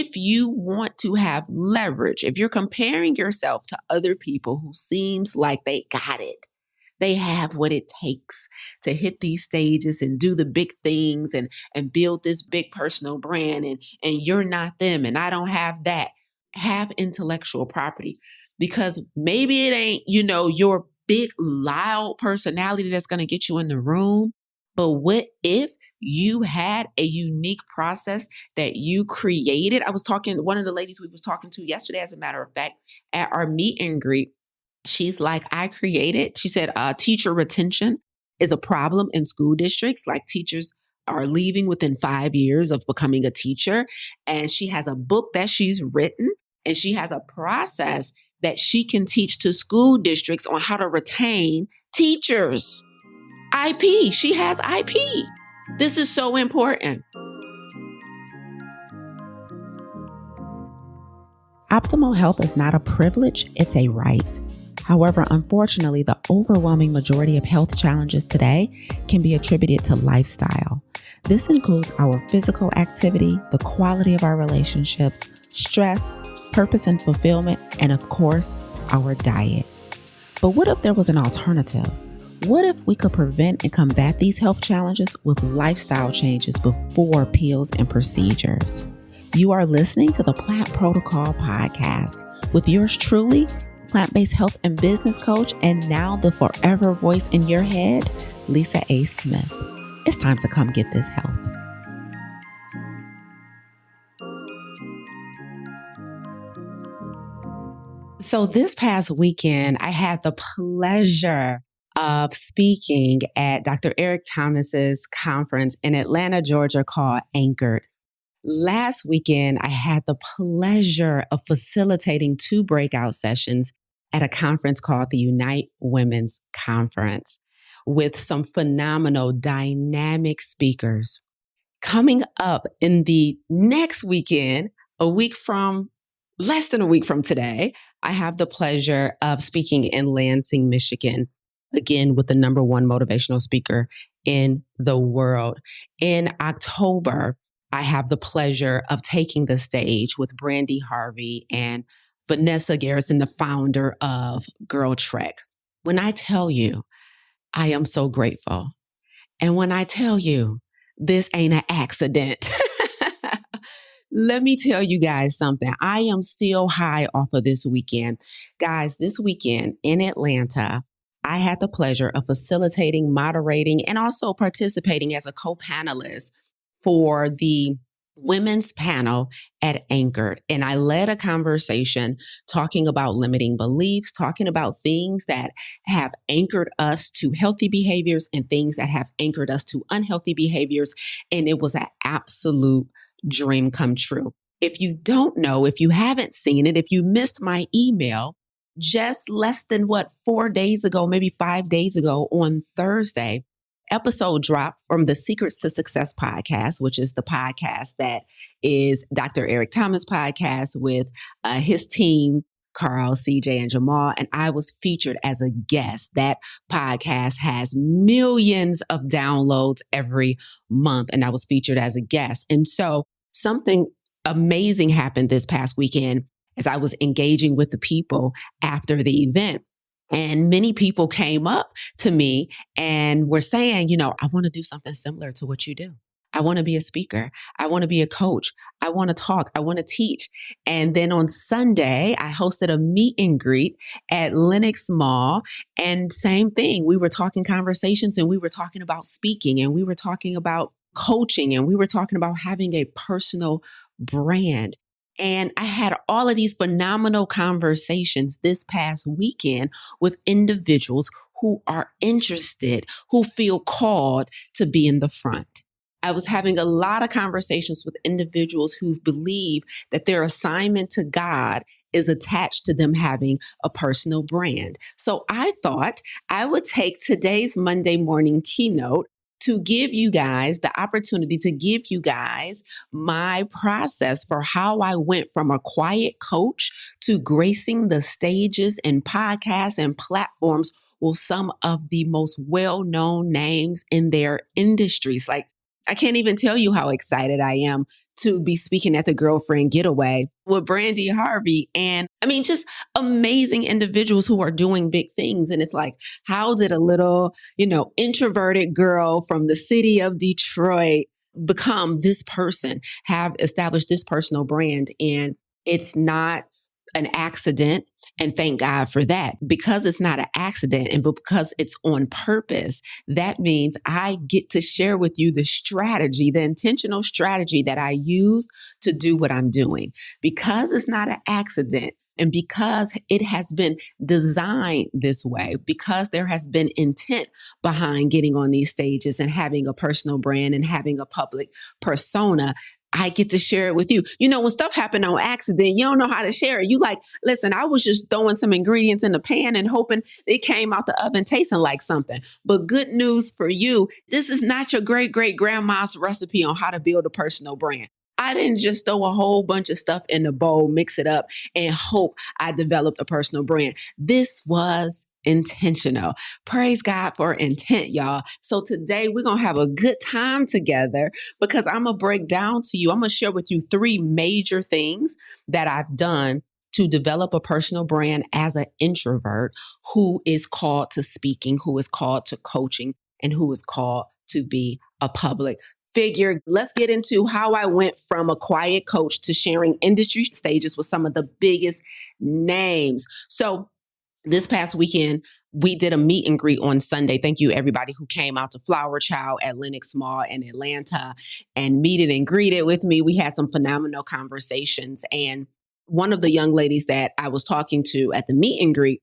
if you want to have leverage, if you're comparing yourself to other people who seems like they got it, they have what it takes to hit these stages and do the big things and build this big personal brand, and you're not them and I don't have that. Have intellectual property, because maybe it ain't, your big loud personality that's going to get you in the room. But what if you had a unique process that you created? I was talking, one of the ladies we was talking to yesterday, as a matter of fact, at our meet and greet, she's like, she said, teacher retention is a problem in school districts. Like, teachers are leaving within 5 years of becoming a teacher. And she has a book that she's written, and she has a process that she can teach to school districts on how to retain teachers. IP. She has IP. This is so important. Optimal health is not a privilege, it's a right. However, unfortunately, the overwhelming majority of health challenges today can be attributed to lifestyle. This includes our physical activity, the quality of our relationships, stress, purpose and fulfillment, and of course, our diet. But what if there was an alternative? What if we could prevent and combat these health challenges with lifestyle changes before pills and procedures? You are listening to the Plant Protocol Podcast with yours truly, plant-based health and business coach, and now the forever voice in your head, Lisa A. Smith. It's time to come get this health. So this past weekend, I had the pleasure of speaking at Dr. Eric Thomas's conference in Atlanta, Georgia, called Anchored. Last weekend, I had the pleasure of facilitating 2 breakout sessions at a conference called the Unite Women's Conference with some phenomenal, dynamic speakers. Coming up in the next weekend, less than a week from today, I have the pleasure of speaking in Lansing, Michigan, again with the #1 motivational speaker in the world. In October, I have the pleasure of taking the stage with Brandy Harvey and Vanessa Garrison, the founder of Girl Trek. When I tell you, I am so grateful. And when I tell you, this ain't an accident. Let me tell you guys something. I am still high off of this weekend. Guys, this weekend in Atlanta, I had the pleasure of facilitating, moderating, and also participating as a co-panelist for the women's panel at Anchored. And I led a conversation talking about limiting beliefs, talking about things that have anchored us to healthy behaviors and things that have anchored us to unhealthy behaviors. And it was an absolute dream come true. If you don't know, if you haven't seen it, if you missed my email, just less than 4 days ago, maybe 5 days ago on Thursday, episode dropped from the Secrets to Success podcast, which is the podcast that is Dr. Eric Thomas' podcast with his team, Carl, CJ, and Jamal. And I was featured as a guest. That podcast has millions of downloads every month, and I was featured as a guest. And so something amazing happened this past weekend as I was engaging with the people after the event. And many people came up to me and were saying, I want to do something similar to what you do. I want to be a speaker. I want to be a coach. I want to talk. I want to teach. And then on Sunday, I hosted a meet and greet at Lenox Mall. And same thing. We were talking conversations, and we were talking about speaking, and we were talking about coaching, and we were talking about having a personal brand. And I had all of these phenomenal conversations this past weekend with individuals who are interested, who feel called to be in the front. I was having a lot of conversations with individuals who believe that their assignment to God is attached to them having a personal brand. So I thought I would take today's Monday morning keynote to give you guys the opportunity to give you guys my process for how I went from a quiet coach to gracing the stages and podcasts and platforms with some of the most well-known names in their industries. Like, I can't even tell you how excited I am to be speaking at the girlfriend getaway with Brandy Harvey. And I mean, just amazing individuals who are doing big things. And it's like, how did a little, introverted girl from the city of Detroit become this person, have established this personal brand? And it's not an accident. And thank God for that. Because it's not an accident and because it's on purpose, that means I get to share with you the strategy, the intentional strategy that I use to do what I'm doing. Because it's not an accident, and because it has been designed this way, because there has been intent behind getting on these stages and having a personal brand and having a public persona, I get to share it with you. When stuff happened on accident, you don't know how to share it. You like, listen, I was just throwing some ingredients in the pan and hoping it came out the oven tasting like something. But good news for you, this is not your great great grandma's recipe on how to build a personal brand. I didn't just throw a whole bunch of stuff in the bowl, mix it up, and hope I developed a personal brand. This was intentional. Praise God for intent, y'all. So today we're going to have a good time together because I'm going to break down to you, I'm going to share with you 3 major things that I've done to develop a personal brand as an introvert who is called to speaking, who is called to coaching, and who is called to be a public figure. Let's get into how I went from a quiet coach to sharing industry stages with some of the biggest names. So this past weekend, we did a meet and greet on Sunday. Thank you, everybody who came out to Flower Child at Lenox Mall in Atlanta and meeted and greeted with me. We had some phenomenal conversations. And one of the young ladies that I was talking to at the meet and greet,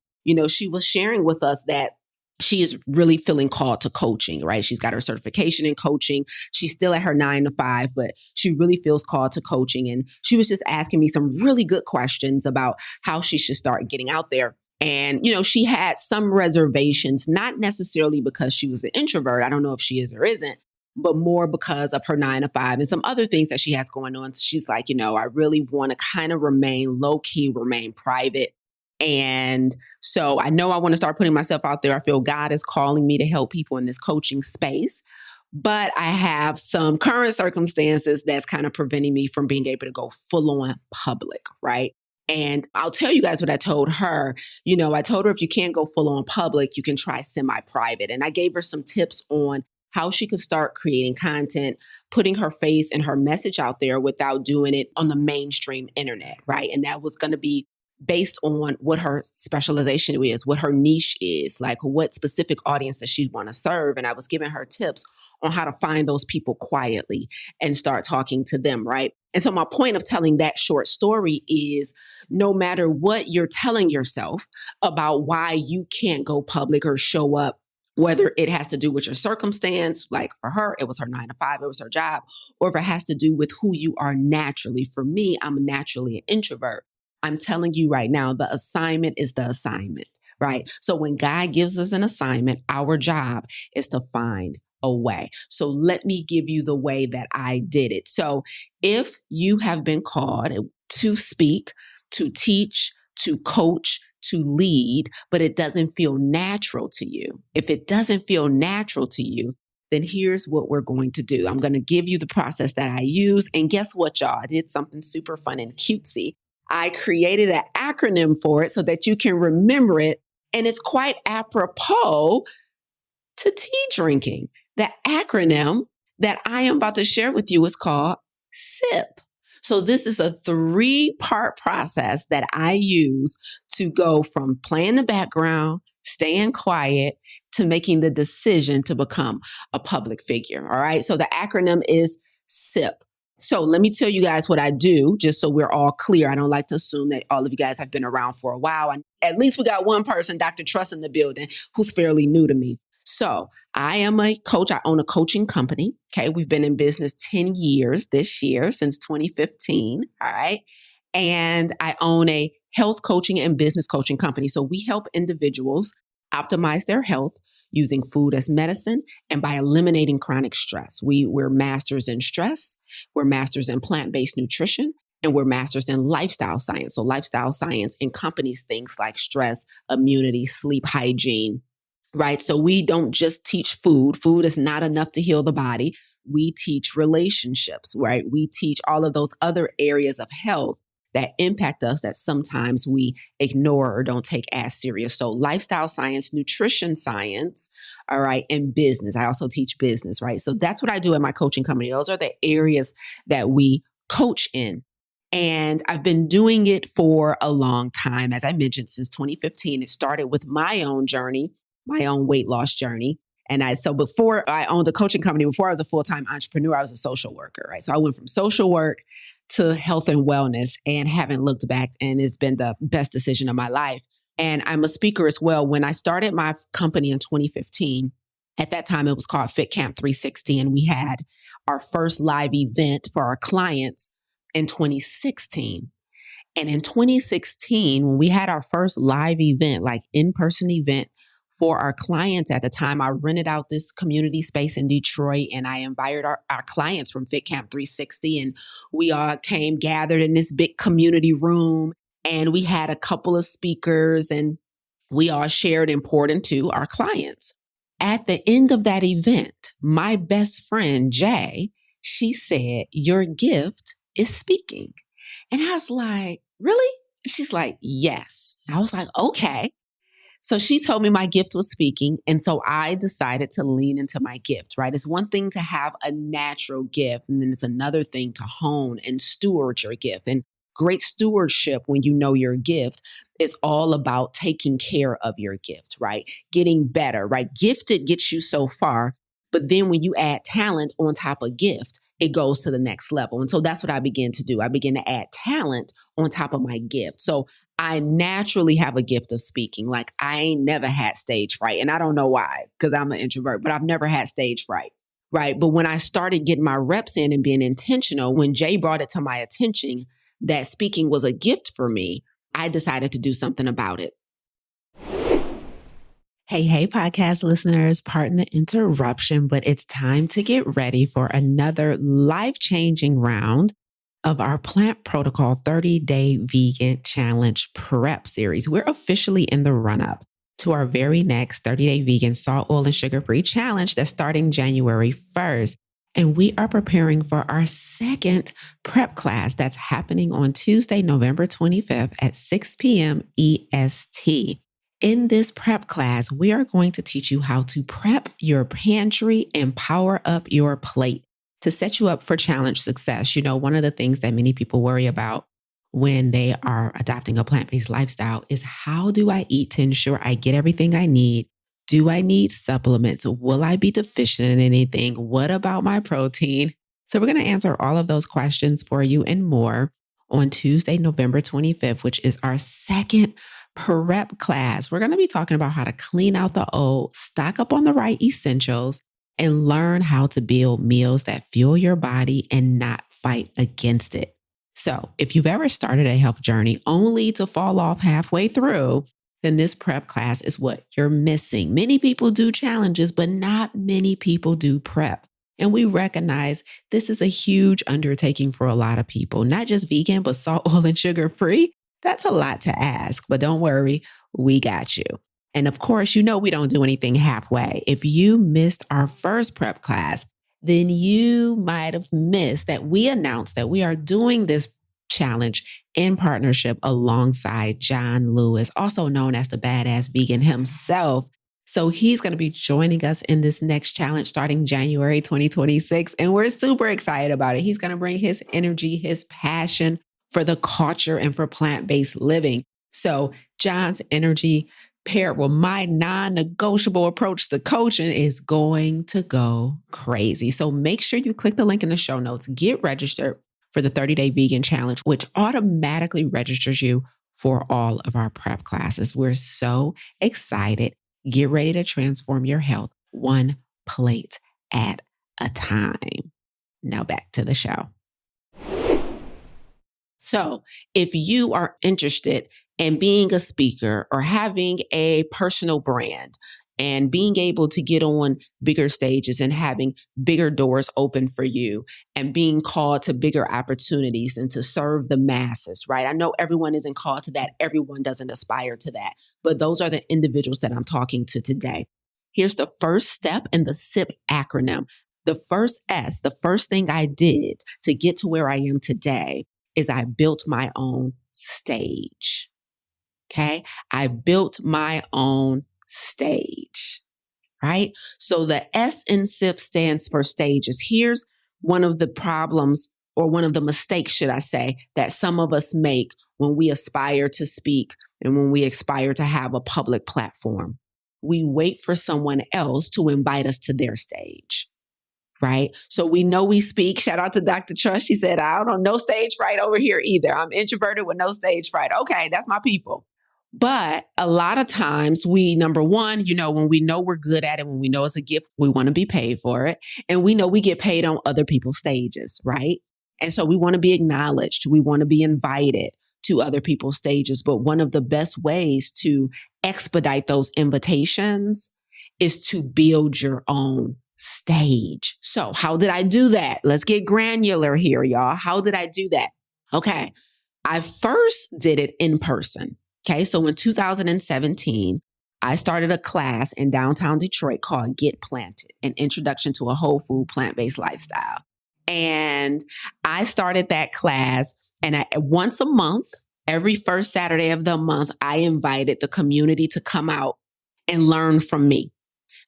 she was sharing with us that she is really feeling called to coaching, right? She's got her certification in coaching. She's still at her 9 to 5, but she really feels called to coaching. And she was just asking me some really good questions about how she should start getting out there. And, she had some reservations, not necessarily because she was an introvert. I don't know if she is or isn't, but more because of her 9 to 5 and some other things that she has going on. So she's like, I really want to kind of remain low key, remain private. And so I know I want to start putting myself out there. I feel God is calling me to help people in this coaching space. But I have some current circumstances that's kind of preventing me from being able to go full on public, right? And I'll tell you guys what I told her. I told her if you can't go full on public, you can try semi-private. And I gave her some tips on how she could start creating content, putting her face and her message out there without doing it on the mainstream internet, right? And that was going to be based on what her specialization is, what her niche is, like what specific audience that she'd want to serve. And I was giving her tips on how to find those people quietly and start talking to them, right? And so my point of telling that short story is no matter what you're telling yourself about why you can't go public or show up, whether it has to do with your circumstance, like for her, it was her 9 to 5, it was her job, or if it has to do with who you are naturally. For me, I'm naturally an introvert. I'm telling you right now, the assignment is the assignment, right? So when God gives us an assignment, our job is to find a way. So let me give you the way that I did it. So if you have been called to speak, to teach, to coach, to lead, but it doesn't feel natural to you, if it doesn't feel natural to you, then here's what we're going to do. I'm going to give you the process that I use. And guess what, y'all? I did something super fun and cutesy. I created an acronym for it so that you can remember it. And it's quite apropos to tea drinking. The acronym that I am about to share with you is called S.I.P. So this is a 3-part process that I use to go from playing the background, staying quiet, to making the decision to become a public figure. All right. So the acronym is S.I.P. So let me tell you guys what I do, just so we're all clear. I don't like to assume that all of you guys have been around for a while. And at least we got one person, Dr. Truss, in the building who's fairly new to me. So I am a coach. I own a coaching company. Okay. We've been in business 10 years this year, since 2015. All right. And I own a health coaching and business coaching company. So we help individuals optimize their health using food as medicine and by eliminating chronic stress. We're masters in stress. We're masters in plant-based nutrition. And we're masters in lifestyle science. So lifestyle science encompasses things like stress, immunity, sleep hygiene, right? So we don't just teach food. Food is not enough to heal the body. We teach relationships, right? We teach all of those other areas of health that impact us that sometimes we ignore or don't take as serious. So lifestyle science, nutrition science, all right, and business. I also teach business, right? So that's what I do at my coaching company. Those are the areas that we coach in. And I've been doing it for a long time. As I mentioned, since 2015, it started with my own journey, my own weight loss journey. So before I owned a coaching company, before I was a full-time entrepreneur, I was a social worker, right? So I went from social work to health and wellness and haven't looked back, and it's been the best decision of my life. And I'm a speaker as well. When I started my company in 2015, at that time it was called Fit Camp 360, and we had our first live event for our clients in 2016. And in 2016, when we had our first live event, like in-person event for our clients at the time, I rented out this community space in Detroit, and I invited our clients from Fit Camp 360, and we all came gathered in this big community room, and we had a couple of speakers, and we all shared and poured into our clients. At the end of that event, my best friend, Jay, she said, "Your gift is speaking." And I was like, "Really?" She's like, "Yes." I was like, "Okay." So she told me my gift was speaking. And so I decided to lean into my gift, right? It's one thing to have a natural gift, and then it's another thing to hone and steward your gift. And great stewardship, when you know your gift, is all about taking care of your gift, right? Getting better, right? Gifted gets you so far. But then when you add talent on top of gift, it goes to the next level. And so that's what I began to do. I began to add talent on top of my gift. So I naturally have a gift of speaking. Like, I ain't never had stage fright. And I don't know why, because I'm an introvert, but I've never had stage fright, right? But when I started getting my reps in and being intentional, when Jay brought it to my attention that speaking was a gift for me, I decided to do something about it. Hey, podcast listeners, pardon the interruption, but it's time to get ready for another life-changing round of our Plant Protocol 30-Day Vegan Challenge Prep Series. We're officially in the run-up to our very next 30-Day Vegan Salt, Oil, and Sugar-Free Challenge that's starting January 1st. And we are preparing for our second prep class that's happening on Tuesday, November 25th at 6 p.m. EST. In this prep class, we are going to teach you how to prep your pantry and power up your plate to set you up for challenge success. You know, one of the things that many people worry about when they are adopting a plant-based lifestyle is, how do I eat to ensure I get everything I need? Do I need supplements? Will I be deficient in anything? What about my protein? So we're going to answer all of those questions for you and more on Tuesday, November 25th, which is our second prep class. We're going to be talking about how to clean out the old, stock up on the right essentials, and learn how to build meals that fuel your body and not fight against it. So if you've ever started a health journey only to fall off halfway through, then this prep class is what you're missing. Many people do challenges, but not many people do prep. And we recognize this is a huge undertaking for a lot of people, not just vegan, but salt, oil, and sugar free. That's a lot to ask, but don't worry, we got you. And of course, you know we don't do anything halfway. If you missed our first prep class, then you might have missed that we announced that we are doing this challenge in partnership alongside John Lewis, also known as the Badass Vegan himself. So he's going to be joining us in this next challenge starting January 2026. And we're super excited about it. He's going to bring his energy, his passion for the culture and for plant-based living. So John's energy paired with my non-negotiable approach to coaching is going to go crazy. So make sure you click the link in the show notes, get registered for the 30-Day Vegan Challenge, which automatically registers you for all of our prep classes. We're so excited. Get ready to transform your health one plate at a time. Now back to the show. So if you are interested in being a speaker or having a personal brand and being able to get on bigger stages and having bigger doors open for you and being called to bigger opportunities and to serve the masses, right? I know everyone isn't called to that. Everyone doesn't aspire to that, but those are the individuals that I'm talking to today. Here's the first step in the S.I.P acronym. The first S, the first thing I did to get to where I am today is I built my own stage. Okay. I built my own stage, right? So the S in S.I.P stands for stages. Here's one of the problems, or one of the mistakes, should I say, that some of us make when we aspire to speak and when we aspire to have a public platform. We wait for someone else to invite us to their stage. Right. So we know we speak. Shout out to Dr. Trust. She said, I don't know stage fright over here either. I'm introverted with no stage fright. Okay, that's my people. But a lot of times we, number one, when we know we're good at it, when we know it's a gift, we want to be paid for it. And we know we get paid on other people's stages, right? And so we want to be acknowledged. We want to be invited to other people's stages. But one of the best ways to expedite those invitations is to build your own stage. So how did I do that? Let's get granular here, y'all. How did I do that? Okay. I first did it in person. Okay. So in 2017, I started a class in downtown Detroit called Get Planted, an introduction to a whole food plant-based lifestyle. And I started that class, and once a month, every first Saturday of the month, I invited the community to come out and learn from me.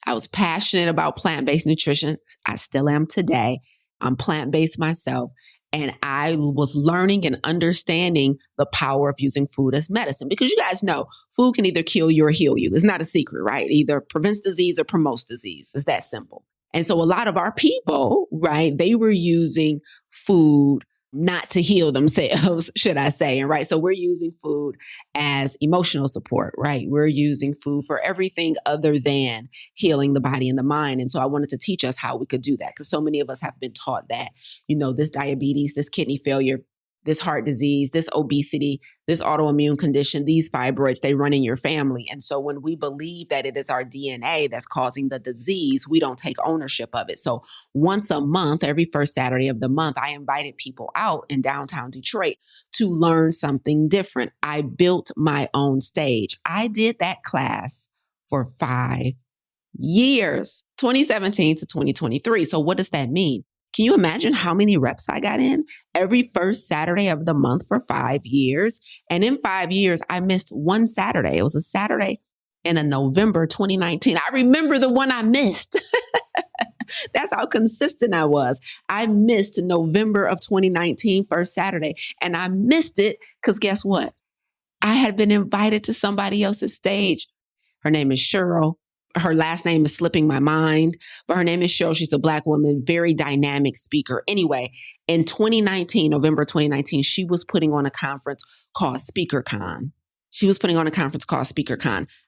I was passionate about plant-based nutrition. I still am today. I'm plant-based myself. And I was learning and understanding the power of using food as medicine. Because you guys know, food can either kill you or heal you. It's not a secret, right? Either prevents disease or promotes disease. It's that simple. And so a lot of our people, right, they were using food not to heal themselves, should I say. And right, so we're using food as emotional support, right? We're using food for everything other than healing the body and the mind. And so I wanted to teach us how we could do that, because so many of us have been taught that, this diabetes, this kidney failure, this heart disease, this obesity, this autoimmune condition, these fibroids, they run in your family. And so when we believe that it is our DNA that's causing the disease, we don't take ownership of it. So once a month, every first Saturday of the month, I invited people out in downtown Detroit to learn something different. I built my own stage. I did that class for 5 years, 2017 to 2023. So what does that mean? Can you imagine how many reps I got in every first Saturday of the month for 5 years? And in 5 years, I missed one Saturday. It was a Saturday in a November 2019. I remember the one I missed. That's how consistent I was. I missed November of 2019, first Saturday. And I missed it because guess what? I had been invited to somebody else's stage. Her name is Cheryl. Her last name is slipping my mind, but her name is Cheryl. She's a Black woman, very dynamic speaker. Anyway, in 2019, November 2019, she was putting on a conference called SpeakerCon.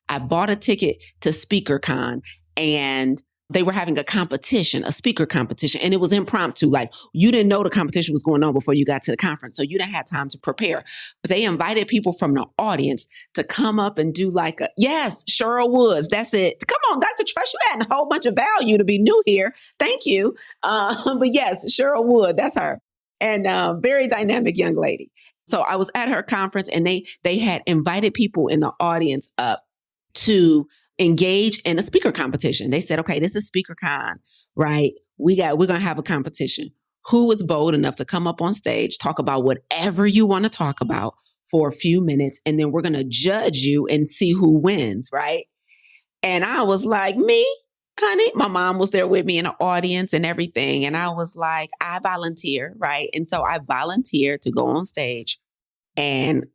I bought a ticket to SpeakerCon, and they were having a competition, a speaker competition, and it was impromptu. Like, you didn't know the competition was going on before you got to the conference, so you didn't have time to prepare. But they invited people from the audience to come up and do yes, Cheryl Woods, that's it. Come on, Dr. Trush, you adding a whole bunch of value to be new here. Thank you. But yes, Cheryl Wood, that's her. And very dynamic young lady. So I was at her conference, and they had invited people in the audience up to engage in a speaker competition. They said, okay, this is SpeakerCon, right? We're going to have a competition. Who was bold enough to come up on stage, talk about whatever you want to talk about for a few minutes, and then we're going to judge you and see who wins, right? And I was like, me? Honey, my mom was there with me in the audience and everything. And I was like, I volunteer, right? And so I volunteered to go on stage and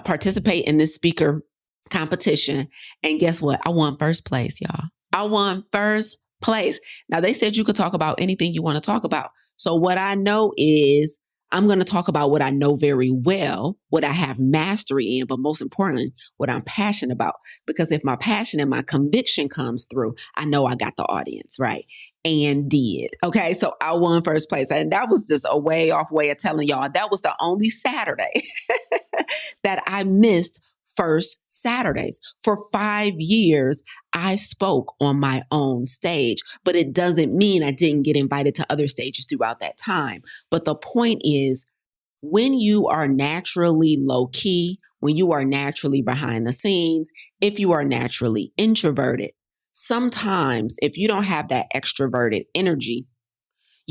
participate in this speaker competition. And guess what? I won first place, y'all. I won first place. Now, they said you could talk about anything you want to talk about. So what I know is I'm going to talk about what I know very well, what I have mastery in, but most importantly, what I'm passionate about. Because if my passion and my conviction comes through, I know I got the audience, right? And did. Okay, so I won first place. And that was just a way off way of telling y'all that was the only Saturday that I missed first Saturdays. For 5 years, I spoke on my own stage, but it doesn't mean I didn't get invited to other stages throughout that time. But the point is, when you are naturally low key, when you are naturally behind the scenes, if you are naturally introverted, sometimes if you don't have that extroverted energy,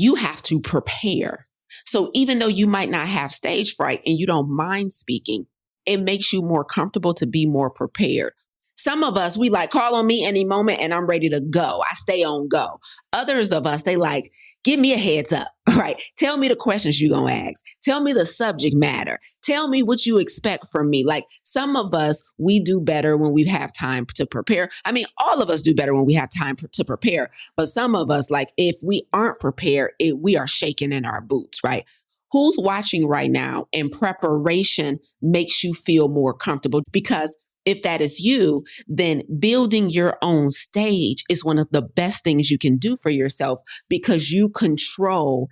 you have to prepare. So even though you might not have stage fright and you don't mind speaking, it makes you more comfortable to be more prepared. Some of us, we like call on me any moment and I'm ready to go. I stay on go. Others of us, they like, give me a heads up, right? Tell me the questions you're going to ask. Tell me the subject matter. Tell me what you expect from me. Like some of us, we do better when we have time to prepare. I mean, all of us do better when we have time to prepare. But some of us, like if we aren't prepared, we are shaking in our boots, right? Who's watching right now and preparation makes you feel more comfortable? Because if that is you, then building your own stage is one of the best things you can do for yourself because you control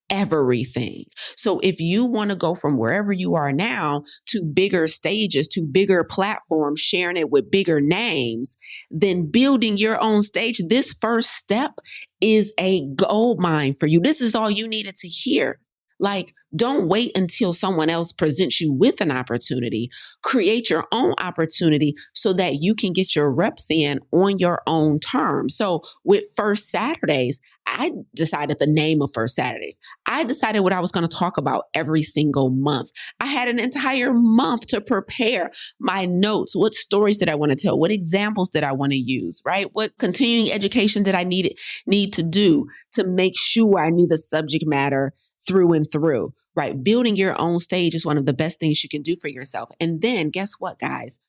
everything. So if you want to go from wherever you are now to bigger stages, to bigger platforms, sharing it with bigger names, then building your own stage, this first step is a gold mine for you. This is all you needed to hear. Like, don't wait until someone else presents you with an opportunity. Create your own opportunity so that you can get your reps in on your own terms. So with First Saturdays, I decided the name of First Saturdays. I decided what I was going to talk about every single month. I had an entire month to prepare my notes. What stories did I want to tell? What examples did I want to use, right? What continuing education did I need to do to make sure I knew the subject matter through and through, right? Building your own stage is one of the best things you can do for yourself. And then guess what, guys?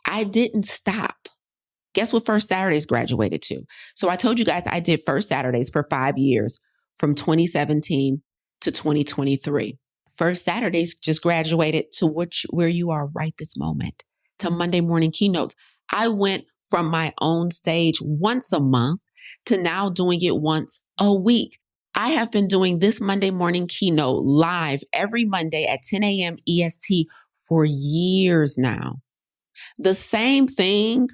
I didn't stop. Guess what First Saturdays graduated to? So I told you guys I did First Saturdays for 5 years from 2017 to 2023. First Saturdays just graduated to where you are right this moment, to Monday morning keynotes. I went from my own stage once a month to now doing it once a week. I have been doing this Monday morning keynote live every Monday at 10 a.m. EST for years now. The same thing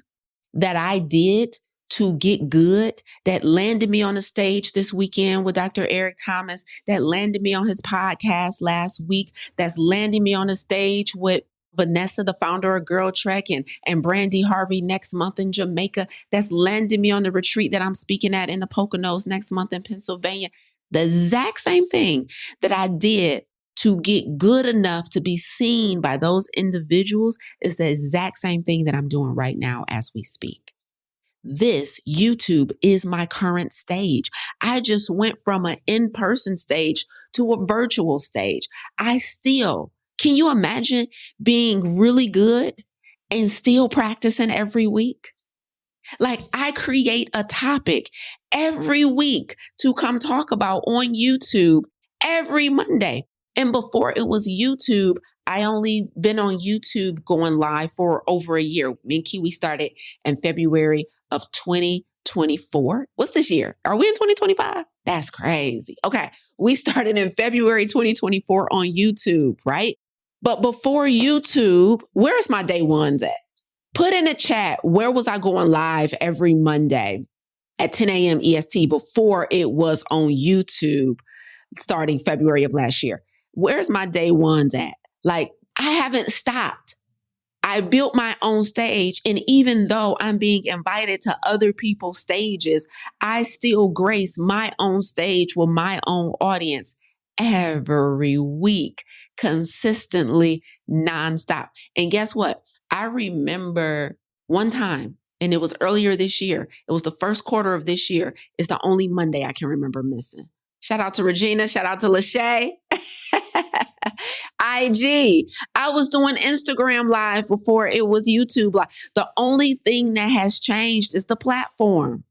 that I did to get good, that landed me on the stage this weekend with Dr. Eric Thomas, that landed me on his podcast last week, that's landing me on the stage with Vanessa, the founder of Girl Trek, and Brandy Harvey next month in Jamaica, that's landing me on the retreat that I'm speaking at in the Poconos next month in Pennsylvania. The exact same thing that I did to get good enough to be seen by those individuals is the exact same thing that I'm doing right now as we speak. This YouTube is my current stage. I just went from an in-person stage to a virtual stage. Can you imagine being really good and still practicing every week? Like I create a topic every week to come talk about on YouTube every Monday. And before it was YouTube, I only been on YouTube going live for over a year. Me and Kiwi started in February of 2024. What's this year? Are we in 2025? That's crazy. Okay. We started in February 2024 on YouTube, right? But before YouTube, where's my day ones at? Put in a chat, where was I going live every Monday at 10 a.m. EST before it was on YouTube starting February of last year? Where's my day ones at? Like, I haven't stopped. I built my own stage. And even though I'm being invited to other people's stages, I still grace my own stage with my own audience every week, consistently, nonstop. And guess what? I remember one time, and it was earlier this year. It was the first quarter of this year. It's the only Monday I can remember missing. Shout out to Regina. Shout out to Lachey. IG. I was doing Instagram live before it was YouTube live. The only thing that has changed is the platform.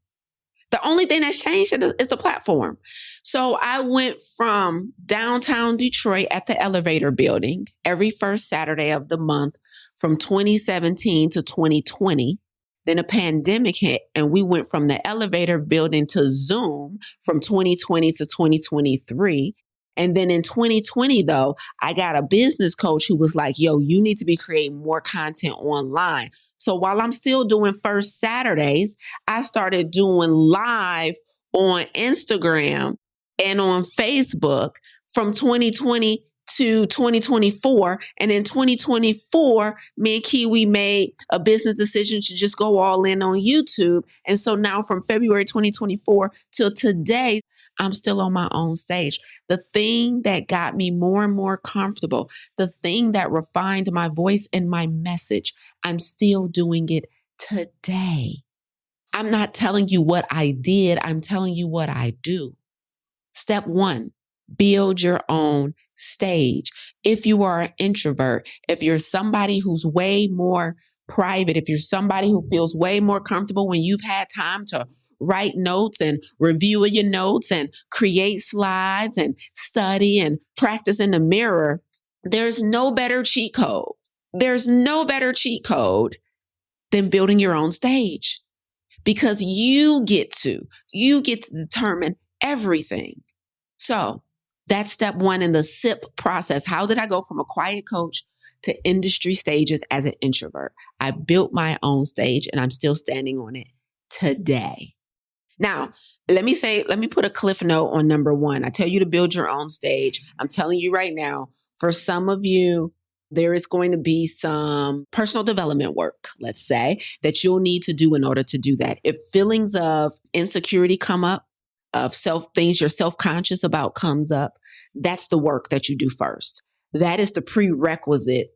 The only thing that's changed is the platform. So I went from downtown Detroit at the Elevator Building every first Saturday of the month from 2017 to 2020. Then a pandemic hit and we went from the Elevator Building to Zoom from 2020 to 2023. And then in 2020, though, I got a business coach who was like, yo, you need to be creating more content online. So while I'm still doing First Saturdays, I started doing live on Instagram and on Facebook from 2020 to 2024. And in 2024, me and Kiwi made a business decision to just go all in on YouTube. And so now from February 2024 till today, I'm still on my own stage. The thing that got me more and more comfortable, the thing that refined my voice and my message, I'm still doing it today. I'm not telling you what I did, I'm telling you what I do. Step one, build your own stage. If you are an introvert, if you're somebody who's way more private, if you're somebody who feels way more comfortable when you've had time to write notes and review your notes and create slides and study and practice in the mirror, there's no better cheat code. There's no better cheat code than building your own stage because you get to determine everything. So that's step one in the S.I.P process. How did I go from a quiet coach to industry stages as an introvert? I built my own stage and I'm still standing on it today. Now, let me put a cliff note on number one. I tell you to build your own stage. I'm telling you right now, for some of you, there is going to be some personal development work, let's say, that you'll need to do in order to do that. If feelings of insecurity come up, of things you're self-conscious about comes up, that's the work that you do first. That is the prerequisite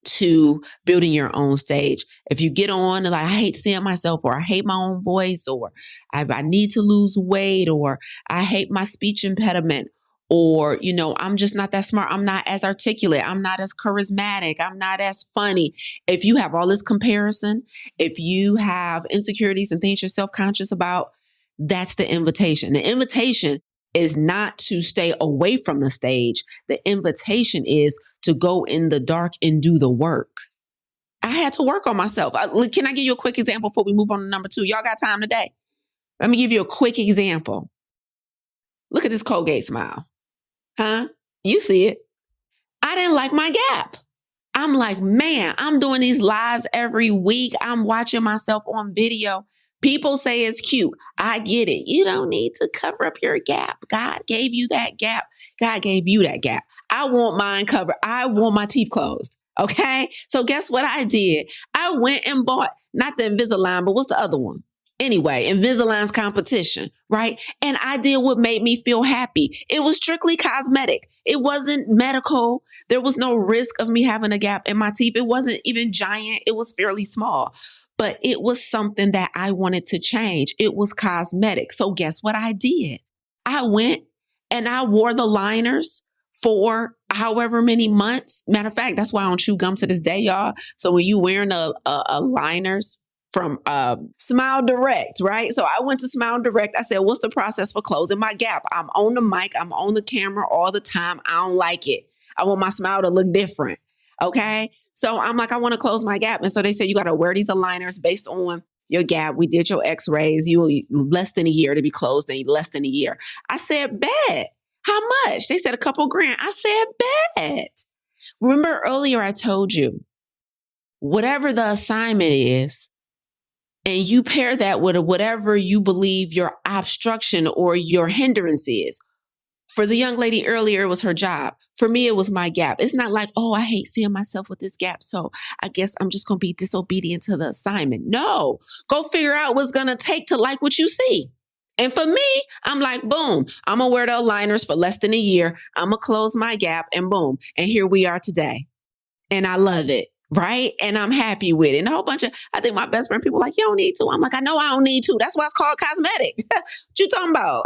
to building your own stage. If you get on and like, I hate seeing myself, or I hate my own voice, or I need to lose weight, or I hate my speech impediment, or, I'm just not that smart. I'm not as articulate. I'm not as charismatic. I'm not as funny. If you have all this comparison, if you have insecurities and things you're self-conscious about, that's the invitation. The invitation is not to stay away from the stage. The invitation is to go in the dark and do the work. I had to work on myself. Can I give you a quick example before we move on to number two? Y'all got time today? Let me give you a quick example. Look at this Colgate smile. Huh? You see it. I didn't like my gap. I'm like, man, I'm doing these lives every week. I'm watching myself on video. People say it's cute. I get it. You don't need to cover up your gap. God gave you that gap. God gave you that gap. I want mine covered. I want my teeth closed. Okay. So guess what I did? I went and bought not the Invisalign, but what's the other one? Anyway, Invisalign's competition, right? And I did what made me feel happy. It was strictly cosmetic. It wasn't medical. There was no risk of me having a gap in my teeth. It wasn't even giant. It was fairly small. But it was something that I wanted to change. It was cosmetic. So guess what I did? I went and I wore the liners for however many months. Matter of fact, that's why I don't chew gum to this day, y'all. So when you wearing a liners from Smile Direct, right? So I went to Smile Direct. I said, what's the process for closing my gap? I'm on the mic. I'm on the camera all the time. I don't like it. I want my smile to look different. Okay. So I'm like, I want to close my gap. And so they said, you got to wear these aligners based on your gap. We did your x-rays. You less than a year to be closed in less than a year. I said, bet. How much? They said a couple grand. I said, bet. Remember earlier I told you, whatever the assignment is, and you pair that with whatever you believe your obstruction or your hindrance is. For the young lady earlier, it was her job. For me, it was my gap. It's not like, oh, I hate seeing myself with this gap, so I guess I'm just going to be disobedient to the assignment. No, go figure out what's going to take to like what you see. And for me, I'm like, boom, I'm going to wear the aligners for less than a year. I'm going to close my gap and boom. And here we are today. And I love it. Right. And I'm happy with it. And a whole bunch of, I think my best friend, people are like, you don't need to. I'm like, I know I don't need to. That's why it's called cosmetic. What you talking about?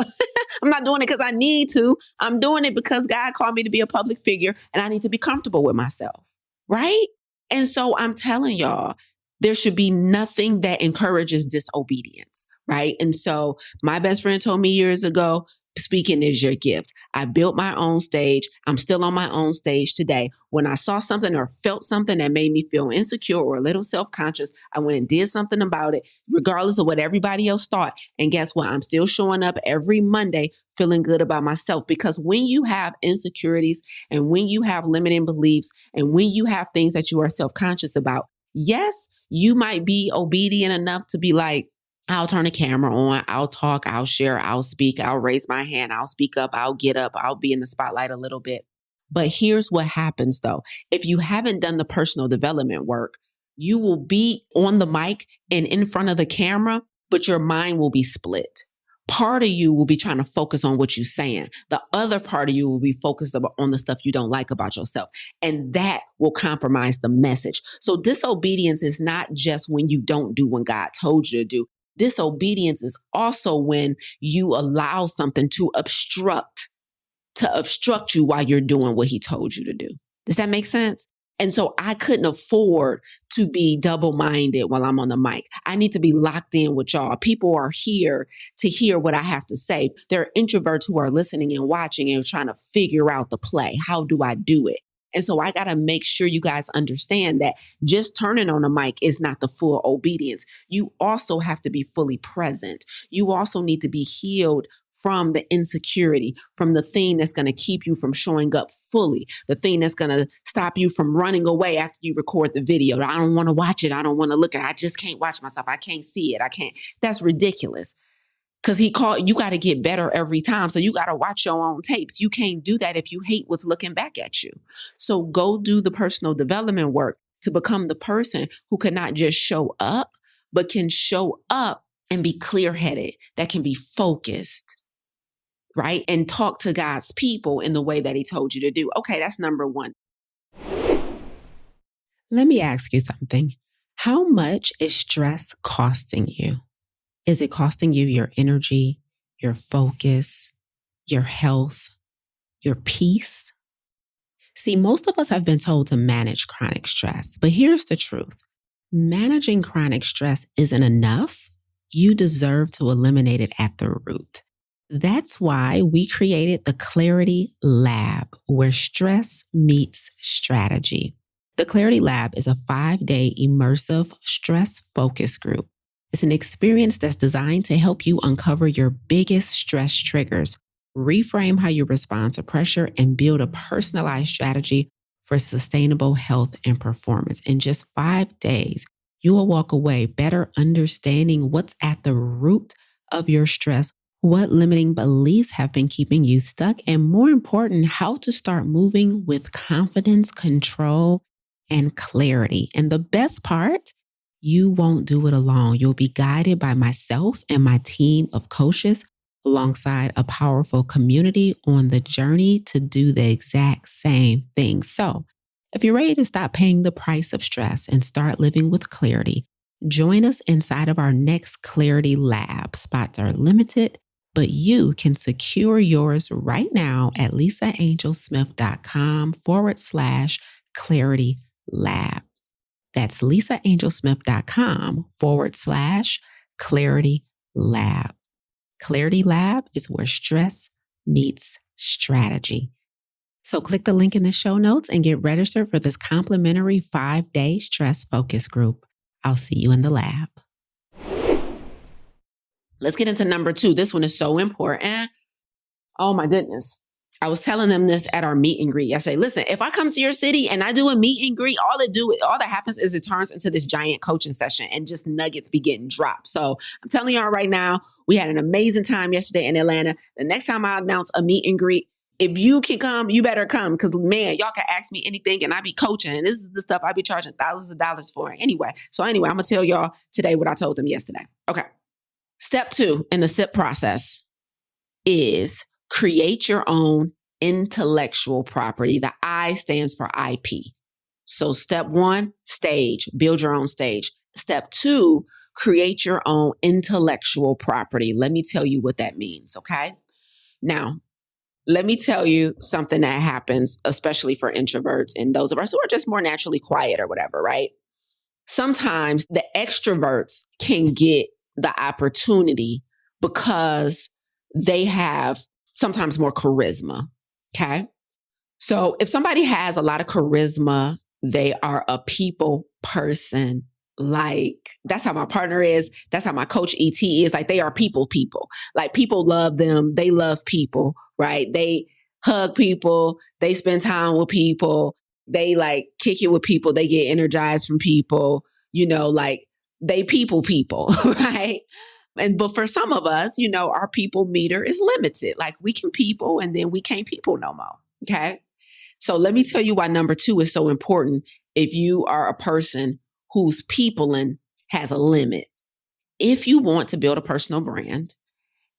I'm not doing it because I need to. I'm doing it because God called me to be a public figure and I need to be comfortable with myself. Right. And so I'm telling y'all, there should be nothing that encourages disobedience. Right. And so my best friend told me years ago, speaking is your gift. I built my own stage. I'm still on my own stage today. When I saw something or felt something that made me feel insecure or a little self-conscious, I went and did something about it, regardless of what everybody else thought. And guess what? I'm still showing up every Monday feeling good about myself, because when you have insecurities and when you have limiting beliefs and when you have things that you are self-conscious about, yes, you might be obedient enough to be like, I'll turn the camera on, I'll talk, I'll share, I'll speak, I'll raise my hand, I'll speak up, I'll get up, I'll be in the spotlight a little bit. But here's what happens though. If you haven't done the personal development work, you will be on the mic and in front of the camera, but your mind will be split. part of you will be trying to focus on what you're saying. The other part of you will be focused on the stuff you don't like about yourself. And that will compromise the message. So disobedience is not just when you don't do what God told you to do. Disobedience is also when you allow something to obstruct you while you're doing what he told you to do. Does that make sense? And so I couldn't afford to be double-minded while I'm on the mic. I need to be locked in with y'all. People are here to hear what I have to say. There are introverts who are listening and watching and trying to figure out the play. How do I do it? And so I got to make sure you guys understand that just turning on a mic is not the full obedience. You also have to be fully present. You also need to be healed from the insecurity, from the thing that's going to keep you from showing up fully, the thing that's going to stop you from running away after you record the video. I don't want to watch it. I don't want to look at it. I just can't watch myself. I can't see it. I can't. That's ridiculous. Because you got to get better every time. So you got to watch your own tapes. You can't do that if you hate what's looking back at you. So go do the personal development work to become the person who can not just show up, but can show up and be clear-headed, that can be focused, right? And talk to God's people in the way that he told you to do. Okay, that's number one. Let me ask you something. How much is stress costing you? Is it costing you your energy, your focus, your health, your peace? See, most of us have been told to manage chronic stress, but here's the truth. Managing chronic stress isn't enough. You deserve to eliminate it at the root. That's why we created the Clarity Lab, where stress meets strategy. The Clarity Lab is a 5-day immersive stress focus group. It's an experience that's designed to help you uncover your biggest stress triggers, reframe how you respond to pressure, and build a personalized strategy for sustainable health and performance. In just 5 days, you will walk away better understanding what's at the root of your stress, what limiting beliefs have been keeping you stuck, and more important, how to start moving with confidence, control, and clarity. And the best part, you won't do it alone. You'll be guided by myself and my team of coaches alongside a powerful community on the journey to do the exact same thing. So if you're ready to stop paying the price of stress and start living with clarity, join us inside of our next Clarity Lab. Spots are limited, but you can secure yours right now at lisaangelsmith.com/Clarity Lab. That's lisaangelsmith.com/Clarity Lab. Clarity Lab is where stress meets strategy. So click the link in the show notes and get registered for this complimentary 5-day stress focus group. I'll see you in the lab. Let's get into number 2. This one is so important. Oh my goodness. I was telling them this at our meet and greet. I say, listen, if I come to your city and I do a meet and greet, all that happens is it turns into this giant coaching session and just nuggets be getting dropped. So I'm telling y'all right now, we had an amazing time yesterday in Atlanta. The next time I announce a meet and greet, if you can come, you better come. Because man, y'all can ask me anything and I be coaching. And this is the stuff I be charging thousands of dollars for anyway. So anyway, I'm going to tell y'all today what I told them yesterday. Okay. Step 2 in the S.I.P process is create your own intellectual property. The I stands for IP. So step 1, stage, build your own stage. Step 2, create your own intellectual property. Let me tell you what that means, okay? Now, let me tell you something that happens, especially for introverts and those of us who are just more naturally quiet or whatever, right? Sometimes the extroverts can get the opportunity because they have sometimes more charisma, okay? So if somebody has a lot of charisma, they are a people person. Like, that's how my partner is. That's how my coach ET is. Like, they are people. Like, people love them. They love people, right? They hug people. They spend time with people. They like kick it with people. They get energized from people, like they people, right? But for some of us, our people meter is limited. Like, we can people and then we can't people no more. Okay. So let me tell you why number 2 is so important. If you are a person whose peopling has a limit, if you want to build a personal brand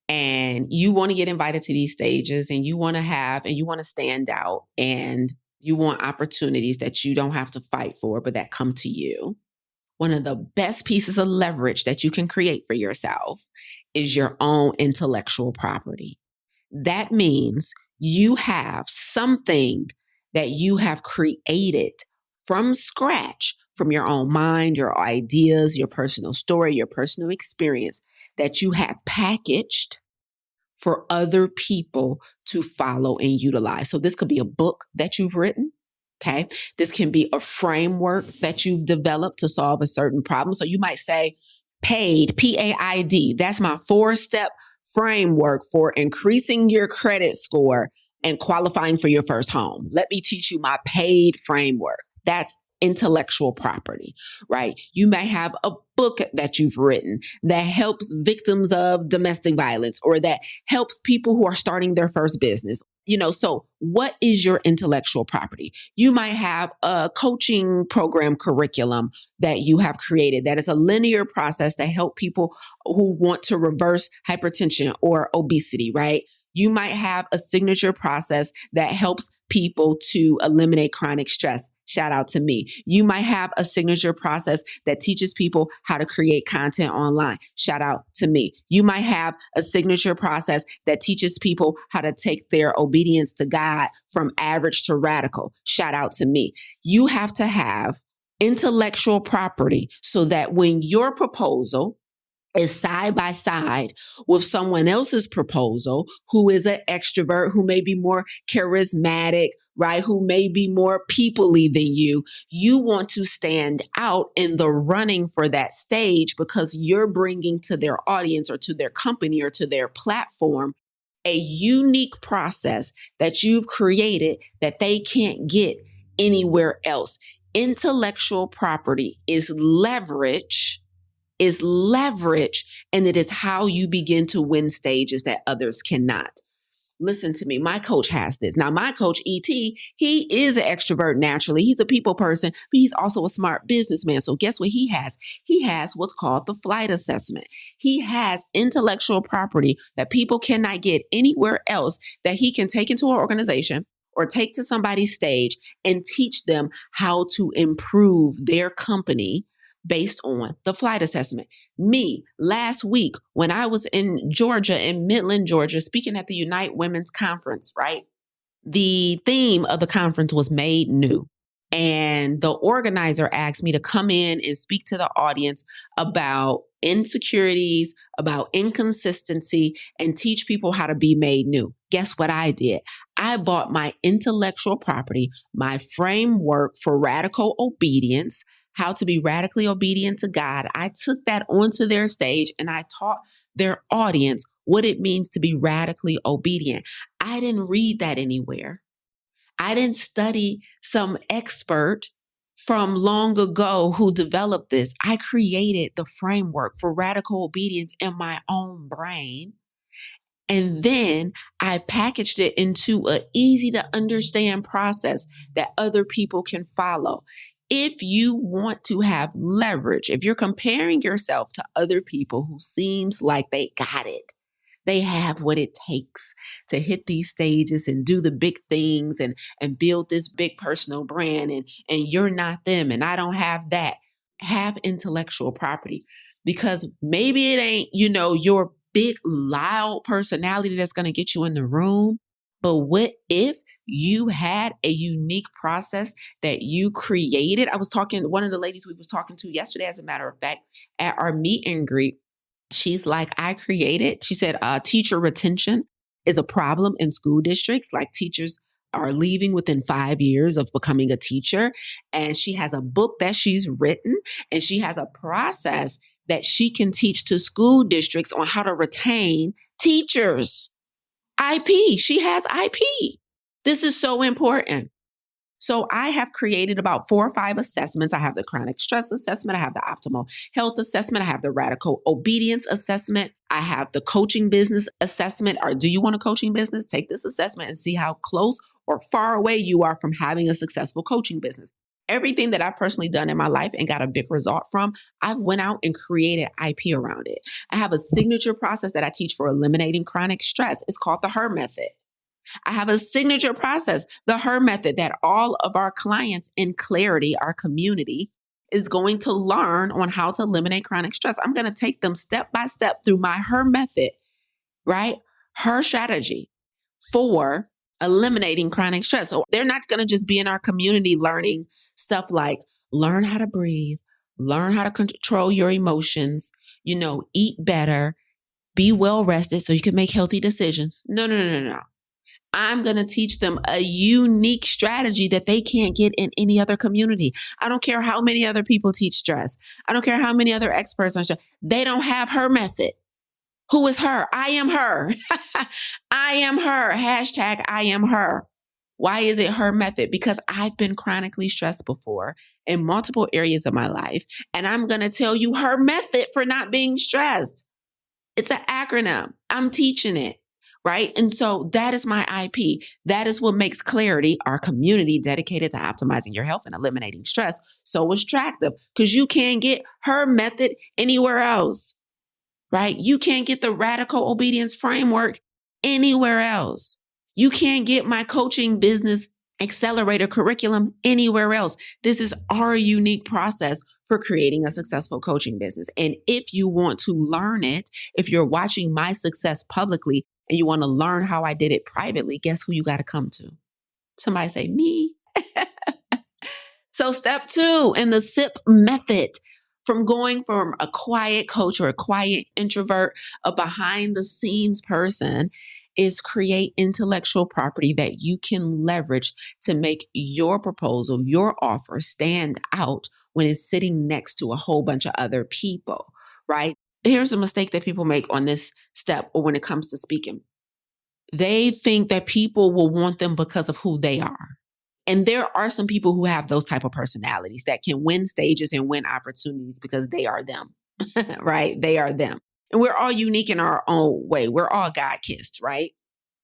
and you want to get invited to these stages, and you want to stand out, and you want opportunities that you don't have to fight for, but that come to you. One of the best pieces of leverage that you can create for yourself is your own intellectual property. That means you have something that you have created from scratch, from your own mind, your ideas, your personal story, your personal experience, that you have packaged for other people to follow and utilize. So this could be a book that you've written. Okay. This can be a framework that you've developed to solve a certain problem. So you might say, PAID, PAID. That's my 4-step framework for increasing your credit score and qualifying for your first home. Let me teach you my PAID framework. That's intellectual property, right? You may have a book that you've written that helps victims of domestic violence, or that helps people who are starting their first business. So what is your intellectual property? You might have a coaching program curriculum that you have created that is a linear process to help people who want to reverse hypertension or obesity, right? You might have a signature process that helps people to eliminate chronic stress. Shout out to me. You might have a signature process that teaches people how to create content online. Shout out to me. You might have a signature process that teaches people how to take their obedience to God from average to radical. Shout out to me. You have to have intellectual property so that when your proposal is side by side with someone else's proposal, who is an extrovert, who may be more charismatic, right? Who may be more people-y than you want to stand out in the running for that stage, because you're bringing to their audience or to their company or to their platform a unique process that you've created that they can't get anywhere else. Intellectual property is leverage, and it is how you begin to win stages that others cannot. Listen to me. My coach has this. Now, my coach, E.T., he is an extrovert naturally. He's a people person, but he's also a smart businessman. So guess what he has? He has what's called the flight assessment. He has intellectual property that people cannot get anywhere else, that he can take into an organization or take to somebody's stage and teach them how to improve their company based on the flight assessment. Me, last week, when I was in Georgia, in Midland, Georgia, speaking at the Unite Women's Conference, right? The theme of the conference was Made New. And the organizer asked me to come in and speak to the audience about insecurities, about inconsistency, and teach people how to be made new. Guess what I did? I bought my intellectual property, my framework for radical obedience, how to be radically obedient to God. I took that onto their stage and I taught their audience what it means to be radically obedient. I didn't read that anywhere. I didn't study some expert from long ago who developed this. I created the framework for radical obedience in my own brain. And then I packaged it into an easy to understand process that other people can follow. If you want to have leverage, if you're comparing yourself to other people who seems like they got it, they have what it takes to hit these stages and do the big things and build this big personal brand, and you're not them and I don't have that. Have intellectual property, because maybe it ain't, your big loud personality that's going to get you in the room. But what if you had a unique process that you created? I was talking, one of the ladies we was talking to yesterday, as a matter of fact, at our meet and greet, she's like, she said, teacher retention is a problem in school districts. Like, teachers are leaving within 5 years of becoming a teacher. And she has a book that she's written, and she has a process that she can teach to school districts on how to retain teachers. IP. She has IP. This is so important. So I have created about 4 or 5 assessments. I have the chronic stress assessment. I have the optimal health assessment. I have the radical obedience assessment. I have the coaching business assessment. Or do you want a coaching business? Take this assessment and see how close or far away you are from having a successful coaching business. Everything that I've personally done in my life and got a big result from, I've went out and created IP around it. I have a signature process that I teach for eliminating chronic stress. It's called the HER method. I have a signature process, the HER method, that all of our clients in Clarity, our community, is going to learn on how to eliminate chronic stress. I'm going to take them step by step through my HER method, right? HER strategy for eliminating chronic stress. So they're not going to just be in our community learning stuff like learn how to breathe, learn how to control your emotions, eat better, be well rested so you can make healthy decisions. No. I'm going to teach them a unique strategy that they can't get in any other community. I don't care how many other people teach stress. I don't care how many other experts on stress. They don't have HER method. Who is her? I am her. I am her. Hashtag I am her. Why is it HER method? Because I've been chronically stressed before in multiple areas of my life. And I'm going to tell you HER method for not being stressed. It's an acronym. I'm teaching it. Right. And so that is my IP. That is what makes Clarity, our community dedicated to optimizing your health and eliminating stress, so attractive, because you can't get HER method anywhere else. Right? You can't get the radical obedience framework anywhere else. You can't get my coaching business accelerator curriculum anywhere else. This is our unique process for creating a successful coaching business. And if you want to learn it, if you're watching my success publicly and you want to learn how I did it privately, guess who you got to come to? Somebody say, me. So step 2 in the S.I.P method, from going from a quiet coach or a quiet introvert, a behind the scenes person, is create intellectual property that you can leverage to make your proposal, your offer stand out when it's sitting next to a whole bunch of other people, right? Here's a mistake that people make on this step or when it comes to speaking. They think that people will want them because of who they are. And there are some people who have those type of personalities that can win stages and win opportunities because they are them, right? They are them. And we're all unique in our own way. We're all God-kissed, right?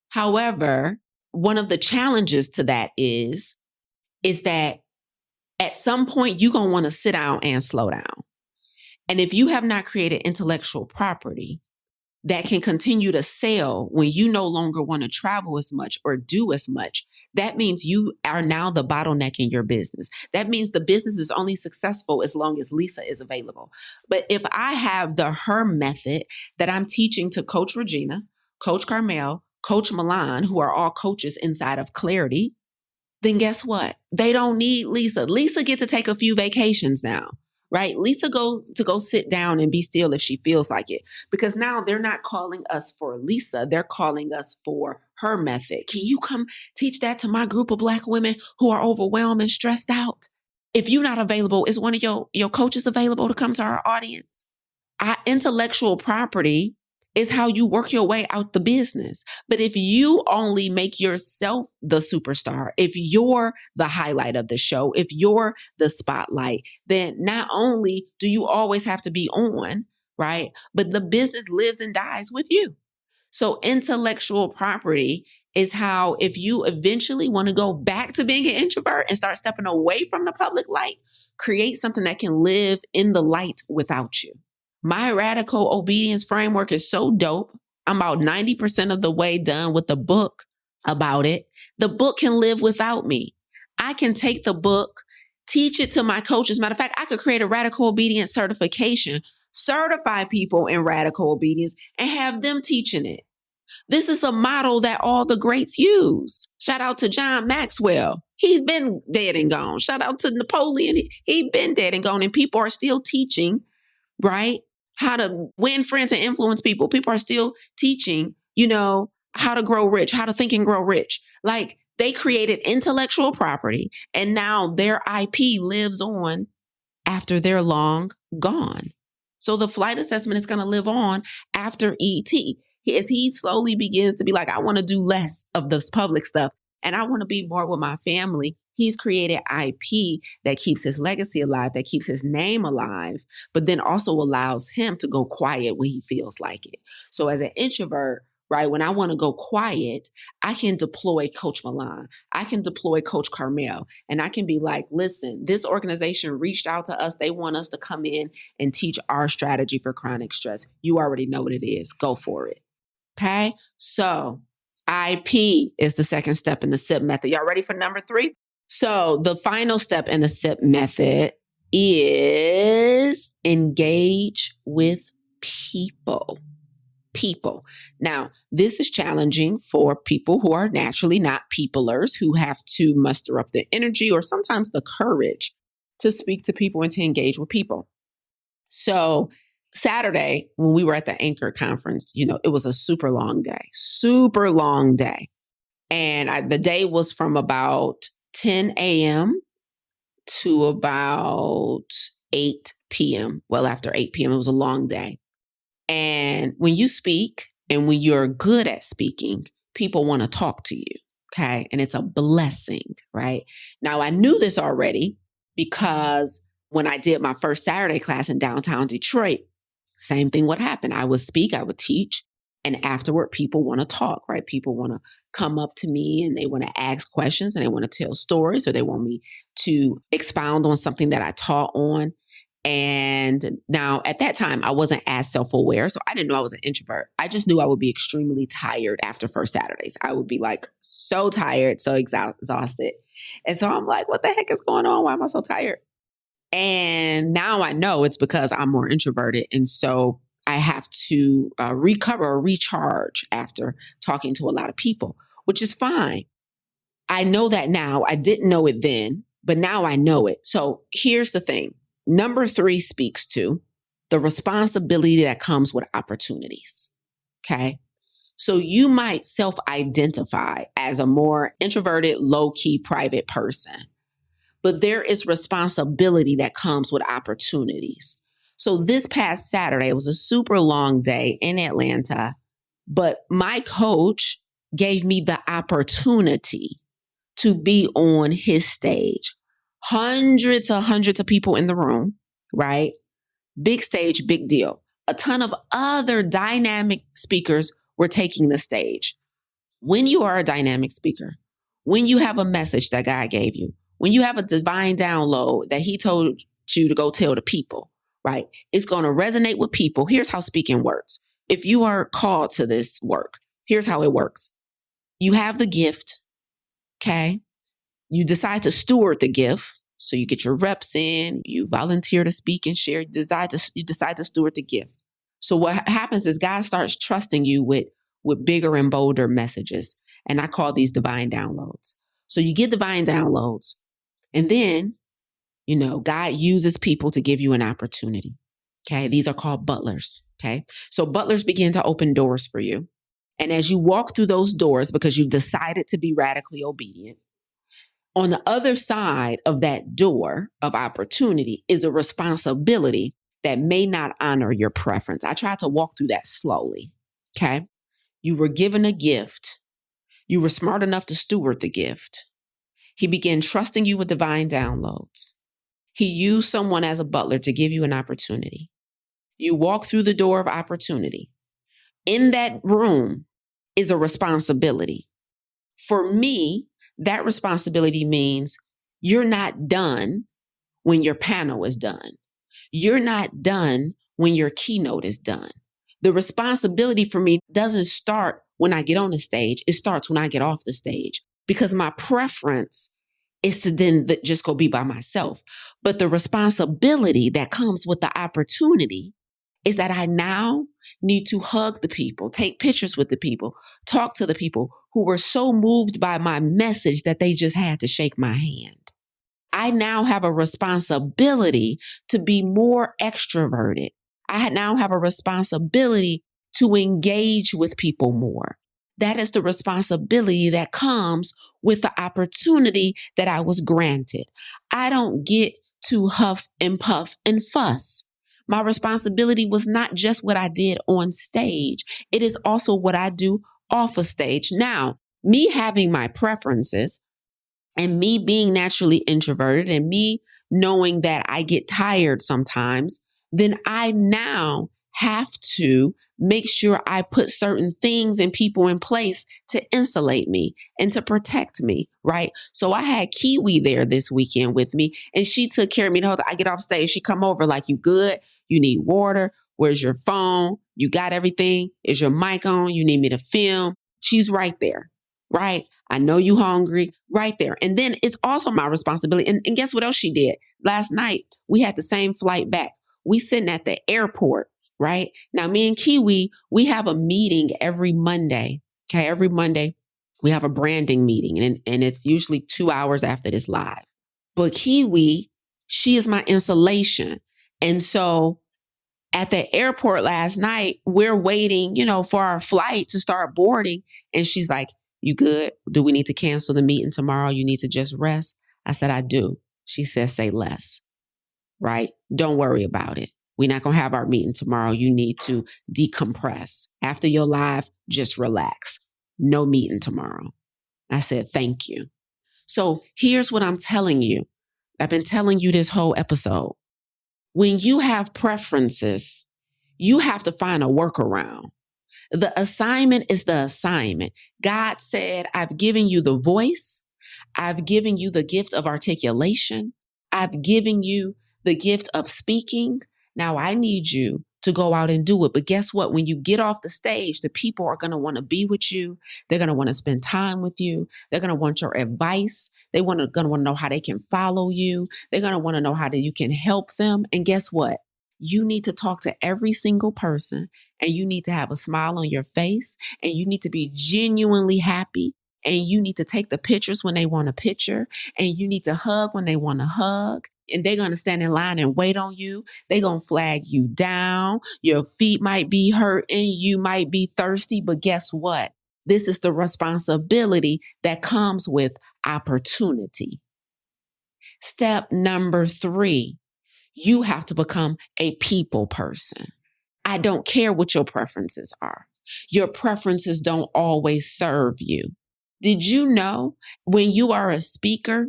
However, one of the challenges to that is that at some point you're going to want to sit down and slow down. And if you have not created intellectual property that can continue to sell when you no longer want to travel as much or do as much, that means you are now the bottleneck in your business. That means the business is only successful as long as Lisa is available. But if I have the HER method that I'm teaching to Coach Regina, Coach Carmel, Coach Milan, who are all coaches inside of Clarity, then guess what? They don't need Lisa. Lisa gets to take a few vacations now. Right? Lisa goes to go sit down and be still if she feels like it, because now they're not calling us for Lisa. They're calling us for HER method. Can you come teach that to my group of Black women who are overwhelmed and stressed out? If you're not available, is one of your coaches available to come to our audience? Our intellectual property is how you work your way out the business. But if you only make yourself the superstar, if you're the highlight of the show, if you're the spotlight, then not only do you always have to be on, right? But the business lives and dies with you. So intellectual property is how, if you eventually want to go back to being an introvert and start stepping away from the public light, create something that can live in the light without you. My radical obedience framework is so dope. I'm about 90% of the way done with the book about it. The book can live without me. I can take the book, teach it to my coaches. Matter of fact, I could create a radical obedience certification, certify people in radical obedience, and have them teaching it. This is a model that all the greats use. Shout out to John Maxwell. He's been dead and gone. Shout out to Napoleon. He's been dead and gone, and people are still teaching, right? How to win friends and influence people. People are still teaching, how to grow rich, how to think and grow rich. Like, they created intellectual property, and now their IP lives on after they're long gone. So the flight assessment is going to live on after ET. As he slowly begins to be like, I want to do less of this public stuff and I want to be more with my family. He's created IP that keeps his legacy alive, that keeps his name alive, but then also allows him to go quiet when he feels like it. So as an introvert, right? When I want to go quiet, I can deploy Coach Milan. I can deploy Coach Carmel. And I can be like, listen, this organization reached out to us. They want us to come in and teach our strategy for chronic stress. You already know what it is. Go for it. Okay. So IP is the second step in the S.I.P method. Y'all ready for number 3? So the final step in the S.I.P method is engage with people. People. Now, this is challenging for people who are naturally not peoplers, who have to muster up the energy or sometimes the courage to speak to people and to engage with people. So Saturday, when we were at the Anchor conference, it was a super long day. And the day was from about 10 a.m. to about 8 p.m. Well, after 8 p.m., it was a long day. And when you speak and when you're good at speaking, people want to talk to you. Okay. And it's a blessing, right? Now, I knew this already because when I did my first Saturday class in downtown Detroit, same thing would happen. I would speak, I would teach, and afterward, people want to talk, right? People want to come up to me and they want to ask questions and they want to tell stories, or they want me to expound on something that I taught on. And now at that time, I wasn't as self-aware. So I didn't know I was an introvert. I just knew I would be extremely tired after first Saturdays. I would be like so tired, so exhausted. And so I'm like, what the heck is going on? Why am I so tired? And now I know it's because I'm more introverted. And so I have to recover or recharge after talking to a lot of people, which is fine. I know that now. I didn't know it then, but now I know it. So here's the thing. Number 3 speaks to the responsibility that comes with opportunities. Okay. So you might self-identify as a more introverted, low-key, private person, but there is responsibility that comes with opportunities. So this past Saturday, it was a super long day in Atlanta, but my coach gave me the opportunity to be on his stage. Hundreds of people in the room, right? Big stage, big deal. A ton of other dynamic speakers were taking the stage. When you are a dynamic speaker, when you have a message that God gave you, when you have a divine download that he told you to go tell the people, right? It's going to resonate with people. Here's how speaking works. If you are called to this work, here's how it works. You have the gift, okay? You decide to steward the gift. So you get your reps in, you volunteer to speak and share, you decide to steward the gift. So what happens is God starts trusting you with bigger and bolder messages. And I call these divine downloads. So you get divine downloads. And then, God uses people to give you an opportunity. Okay. These are called butlers. Okay. So butlers begin to open doors for you. And as you walk through those doors, because you've decided to be radically obedient, on the other side of that door of opportunity is a responsibility that may not honor your preference. I tried to walk through that slowly. Okay. You were given a gift. You were smart enough to steward the gift. He began trusting you with divine downloads. He used someone as a butler to give you an opportunity. You walk through the door of opportunity. In that room is a responsibility. For me, that responsibility means you're not done when your panel is done. You're not done when your keynote is done. The responsibility for me doesn't start when I get on the stage. It starts when I get off the stage, because my preference is to then just go be by myself. But the responsibility that comes with the opportunity is that I now need to hug the people, take pictures with the people, talk to the people who were so moved by my message that they just had to shake my hand. I now have a responsibility to be more extroverted. I now have a responsibility to engage with people more. That is the responsibility that comes with the opportunity that I was granted. I don't get to huff and puff and fuss. My responsibility was not just what I did on stage. It is also what I do off a stage. Now, me having my preferences and me being naturally introverted and me knowing that I get tired sometimes, then I now have to make sure I put certain things and people in place to insulate me and to protect me, right? So I had Kiwi there this weekend with me, and she took care of me the whole time. I get off stage, she come over like, you good? You need water? Where's your phone? You got everything? Is your mic on? You need me to film? She's right there, right? I know you hungry, right there. And then it's also my responsibility. And guess what else she did? Last night, we had the same flight back. We sitting at the airport, right? Now, me and Kiwi, we have a meeting every Monday. Okay, every Monday, we have a branding meeting, and it's usually 2 hours after this live. But Kiwi, she is my insulation. And so at the airport last night, we're waiting, for our flight to start boarding. And she's like, you good? Do we need to cancel the meeting tomorrow? You need to just rest? I said, I do. She said, say less, right? Don't worry about it. We're not going to have our meeting tomorrow. You need to decompress. After your live, just relax. No meeting tomorrow. I said, thank you. So here's what I'm telling you. I've been telling you this whole episode. When you have preferences, you have to find a workaround. The assignment is the assignment. God said, I've given you the voice. I've given you the gift of articulation. I've given you the gift of speaking. Now I need you to go out and do it. But guess what? When you get off the stage, the people are going to want to be with you. They're going to want to spend time with you. They're going to want your advice. They're going to want to know how they can follow you. They're going to want to know how you can help them. And guess what? You need to talk to every single person, and you need to have a smile on your face, and you need to be genuinely happy. And you need to take the pictures when they want a picture, and you need to hug when they want to hug. And they're going to stand in line and wait on you. They're going to flag you down. Your feet might be hurting. You might be thirsty. But guess what? This is the responsibility that comes with opportunity. Step number 3, you have to become a people person. I don't care what your preferences are. Your preferences don't always serve you. Did you know when you are a speaker,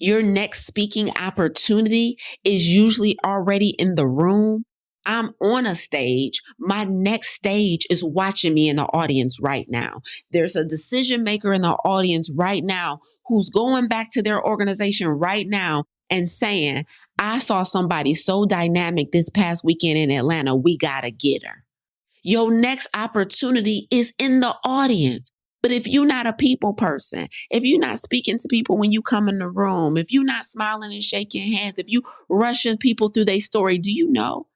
your next speaking opportunity is usually already in the room? I'm on a stage. My next stage is watching me in the audience right now. There's a decision maker in the audience right now who's going back to their organization right now and saying, I saw somebody so dynamic this past weekend in Atlanta. We got to get her. Your next opportunity is in the audience. But if you're not a people person, if you're not speaking to people when you come in the room, if you're not smiling and shaking hands, if you rushing people through their story, do you know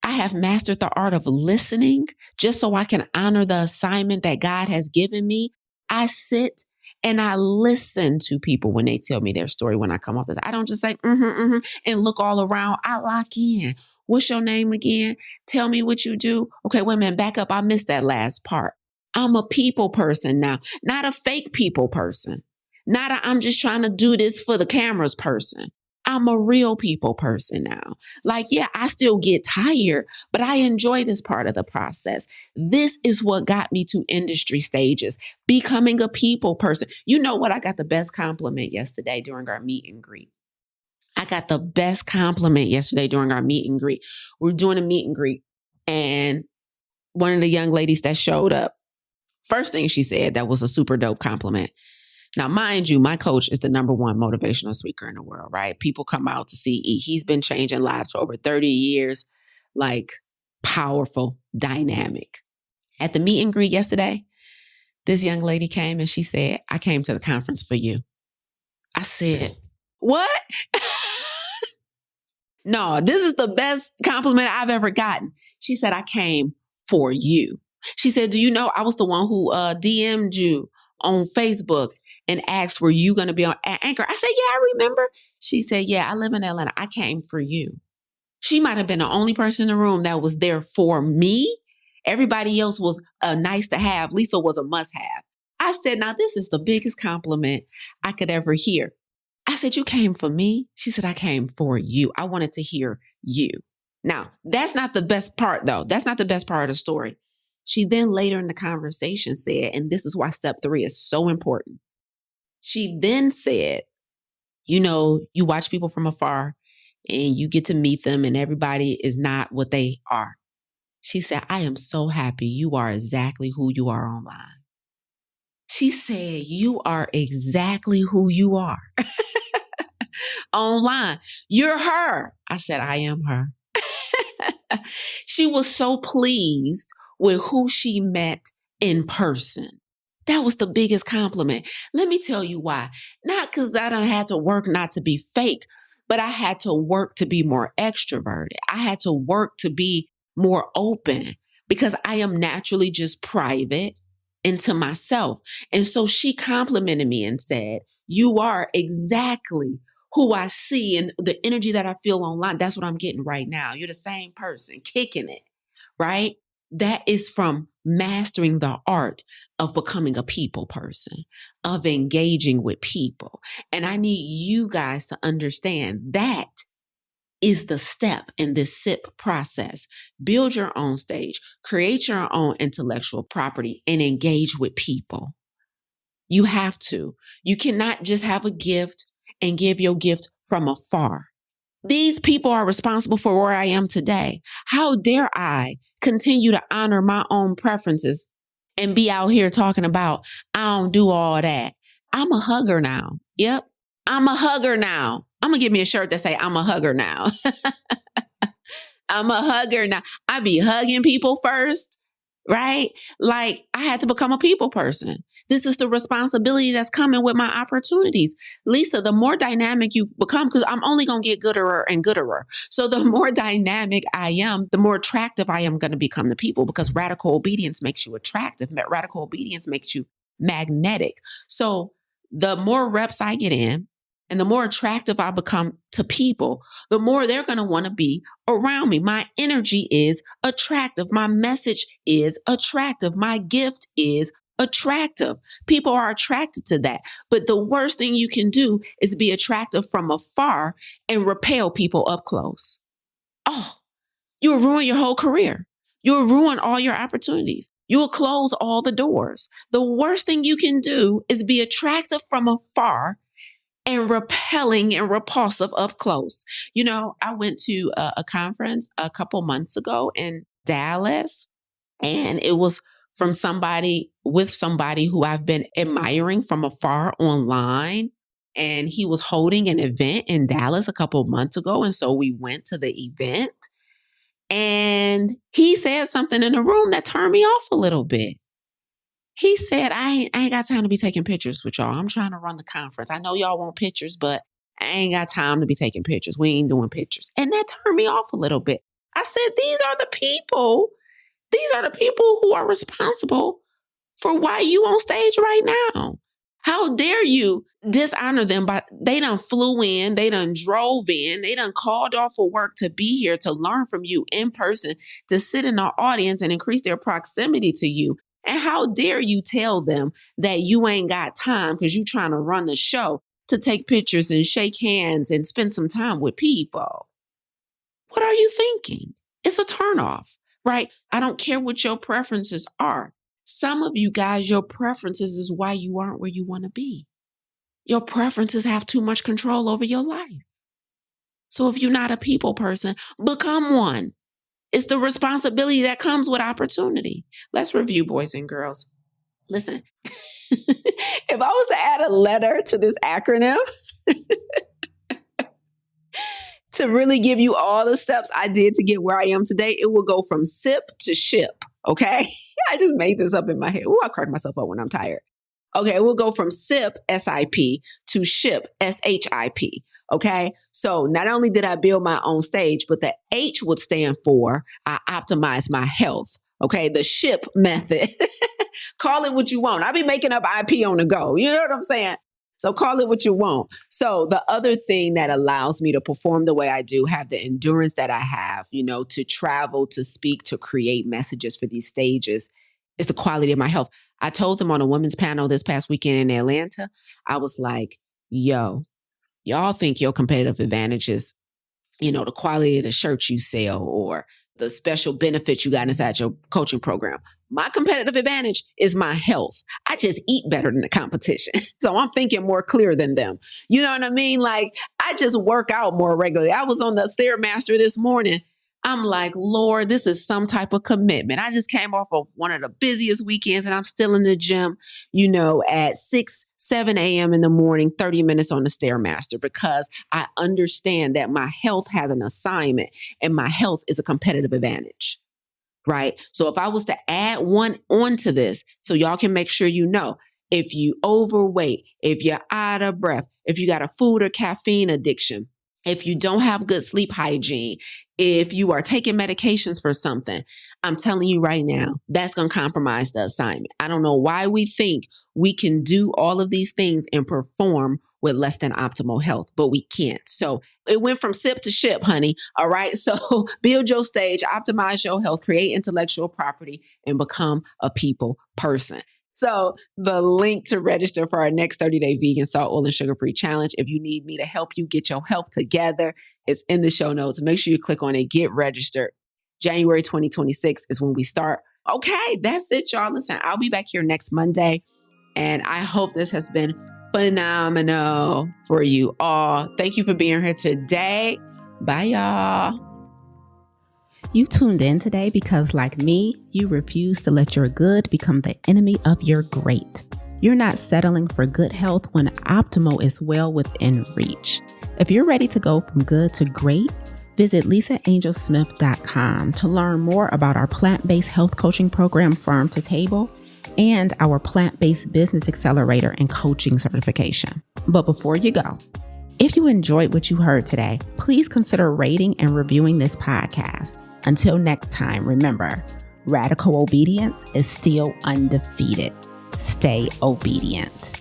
I have mastered the art of listening just so I can honor the assignment that God has given me? I sit and I listen to people when they tell me their story when I come off this. I don't just say, and look all around. I lock in. What's your name again? Tell me what you do. Okay, wait a minute, back up. I missed that last part. I'm a people person now, not a fake people person. Not a I'm just trying to do this for the cameras person. I'm a real people person now. Like, yeah, I still get tired, but I enjoy this part of the process. This is what got me to industry stages, becoming a people person. You know what? I got the best compliment yesterday during our meet and greet. I got the best compliment yesterday during our meet and greet. We're doing a meet and greet, and one of the young ladies that showed up, first thing she said that was a super dope compliment. Now, mind you, my coach is the #1 motivational speaker in the world, right? People come out to see E. He's been changing lives for over 30 years, like powerful, dynamic. At the meet and greet yesterday, this young lady came and she said, I came to the conference for you. I said, what? No, this is the best compliment I've ever gotten. She said, I came for you. She said, do you know I was the one who DM'd you on Facebook and asked, were you going to be on Anchor? I said, yeah, I remember. She said, yeah, I live in Atlanta. I came for you. She might have been the only person in the room that was there for me. Everybody else was nice to have. Lisa was a must have. I said, now this is the biggest compliment I could ever hear. I said, you came for me? She said, I came for you. I wanted to hear you. Now, that's not the best part, though. That's not the best part of the story. She then later in the conversation said, and this is why step 3 is so important. She then said, you know, you watch people from afar and you get to meet them and everybody is not what they are. She said, I am so happy you are exactly who you are online. She said, you are exactly who you are online. You're her. I said, I am her. She was so pleased with who she met in person. That was the biggest compliment. Let me tell you why. Not because I done had to work not to be fake, but I had to work to be more extroverted. I had to work to be more open because I am naturally just private into myself. And so she complimented me and said, you are exactly who I see, and the energy that I feel online. That's what I'm getting right now. You're the same person kicking it, right? That is from mastering the art of becoming a people person, of engaging with people. And I need you guys to understand that is the step in this S.I.P process. Build your own stage, create your own intellectual property, and engage with people. You have to. You cannot just have a gift and give your gift from afar. These people are responsible for where I am today. How dare I continue to honor my own preferences and be out here talking about, I don't do all that. I'm a hugger now. Yep. I'm a hugger now. I'm going to give me a shirt that say I'm a hugger now. I'm a hugger now. I be hugging people first, right? Like I had to become a people person. This is the responsibility that's coming with my opportunities. Lisa, the more dynamic you become, because I'm only going to get gooder and gooder. So the more dynamic I am, the more attractive I am going to become to people, because radical obedience makes you attractive. Radical obedience makes you magnetic. So the more reps I get in and the more attractive I become to people, the more they're going to want to be around me. My energy is attractive. My message is attractive. My gift is attractive. People are attracted to that. But the worst thing you can do is be attractive from afar and repel people up close. Oh, you'll ruin your whole career. You'll ruin all your opportunities. You'll close all the doors. The worst thing you can do is be attractive from afar and repelling and repulsive up close. You know, I went to a conference a couple months ago in Dallas, and it was from somebody who I've been admiring from afar online. And he was holding an event in Dallas a couple months ago. And so we went to the event, and he said something in the room that turned me off a little bit. He said, I ain't got time to be taking pictures with y'all. I'm trying to run the conference. I know y'all want pictures, but I ain't got time to be taking pictures. We ain't doing pictures. And that turned me off a little bit. I said, these are the people who are responsible for why you on stage right now. How dare you dishonor them by they done flew in, they done drove in, they done called off of work to be here to learn from you in person, to sit in the audience and increase their proximity to you. And how dare you tell them that you ain't got time because you trying to run the show to take pictures and shake hands and spend some time with people? What are you thinking? It's a turnoff, right? I don't care what your preferences are. Some of you guys, your preferences is why you aren't where you want to be. Your preferences have too much control over your life. So if you're not a people person, become one. It's the responsibility that comes with opportunity. Let's review, boys and girls. Listen, if I was to add a letter to this acronym to really give you all the steps I did to get where I am today, it will go from S.I.P to SHIP. Okay. I just made this up in my head. Oh, I crack myself up when I'm tired. Okay. We'll go from S.I.P, S.I.P to SHIP, S.H.I.P. Okay. So not only did I build my own stage, but the H would stand for I optimize my health. Okay. The SHIP method. Call it what you want. I be making up IP on the go. You know what I'm saying? So call it what you want. So the other thing that allows me to perform the way I do, have the endurance that I have, you know, to travel, to speak, to create messages for these stages, is the quality of my health. I told them on a women's panel this past weekend in Atlanta, I was like, yo, y'all think your competitive advantage is, you know, the quality of the shirts you sell or the special benefits you got inside your coaching program. My competitive advantage is my health. I just eat better than the competition. So I'm thinking more clear than them. You know what I mean? Like I just work out more regularly. I was on the Stairmaster this morning. I'm like, Lord, this is some type of commitment. I just came off of one of the busiest weekends and I'm still in the gym, at 6, 7 a.m. in the morning, 30 minutes on the Stairmaster, because I understand that my health has an assignment and my health is a competitive advantage. Right? So if I was to add one onto this, so y'all can make sure if you overweight, if you're out of breath, if you got a food or caffeine addiction, if you don't have good sleep hygiene, if you are taking medications for something, I'm telling you right now, that's going to compromise the assignment. I don't know why we think we can do all of these things and perform with less than optimal health, but we can't. So it went from SIP to SHIP, honey. All right. So build your stage, optimize your health, create intellectual property, and become a people person. So the link to register for our next 30-day vegan, salt, oil, and sugar-free challenge, if you need me to help you get your health together, it's in the show notes. Make sure you click on it, get registered. January 2026 is when we start. Okay, that's it, y'all. Listen, I'll be back here next Monday, and I hope this has been phenomenal for you all. Thank you for being here today. Bye, y'all. You tuned in today because, like me, you refuse to let your good become the enemy of your great. You're not settling for good health when optimal is well within reach. If you're ready to go from good to great, visit lisaangelsmith.com to learn more about our plant-based health coaching program, Farm to Table, and our plant-based business accelerator and coaching certification. But before you go, if you enjoyed what you heard today, please consider rating and reviewing this podcast. Until next time, remember, radical obedience is still undefeated. Stay obedient.